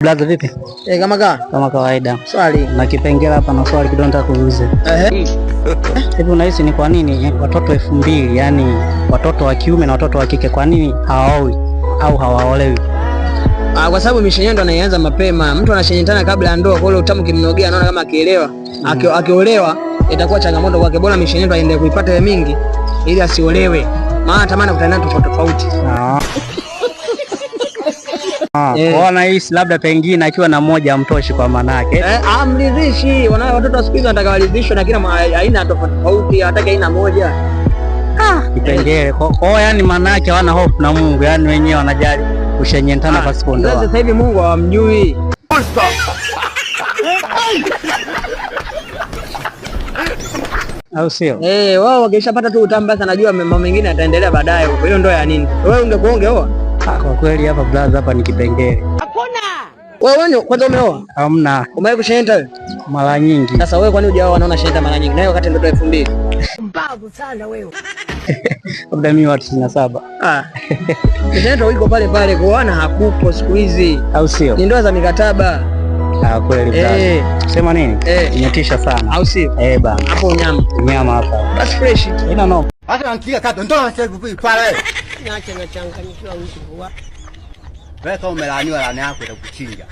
Blaza vipi? Kama kawaida. Swali. Na kipengele hapa na swali kidogo nataka kuuliza. Hivi unahisi ni kwa nini watoto 2000, yani watoto wa kiume na watoto wa kike kwa nini hawaowi au hawaolewi? Kwa sababu mishenyendo anaanza mapema. Mtu anashenyetana kabla ya ndoa, kwa hiyo utamu kimnogea, anaona kama akielewa, akiolewa itakuwa changamoto kwake. Bora mishenyendo aende kuipata ya mingi ili asiolewe. Maana tamana kutana tofauti. Wana hisi labda pengine akiwa na moja amtoshi kwa manake. Amridhishi. Watoto wa siku hizi wanataka waridhishwe na kila aina tofauti, hataki aina moja. Kipengele. Kwa yani manake wana hofu na Mungu, yani wenyewe wanajali kushenyentana pasipo ndoa. Sasa hivi Mungu hawamjui. Au sio? Wao wakishapata tu utamu basi anajua mambo mengine yataendelea baadaye. Kwa hiyo ndoa ya nini? Wewe ungeoa? Kwa kweli hapa brother, hapa ni kipengele. Hakuna. Wewe kwanza umeoa? Hamna. Umewahi kushenyenta wewe? Mara nyingi. Sasa wewe kwani hujaoa unaona shenyenta mara nyingi? Na wewe wakati ndio 2000. Mbavu sana wewe. Labda mimi wa 97. Shenyenta uko pale pale, kuoana hakupo siku hizi. Au sio? Ni ndoa za mikataba. Kweli brother. Sema nini? Inatisha sana. Au sio? Bana. Hapo Unyama hapa. That's fresh. Ina no. Hata ankia kato ndo anacheka pale. Niache nachanganyikiwa mtu huwa. Wewe kama umelaaniwa laana yako itakuchinja.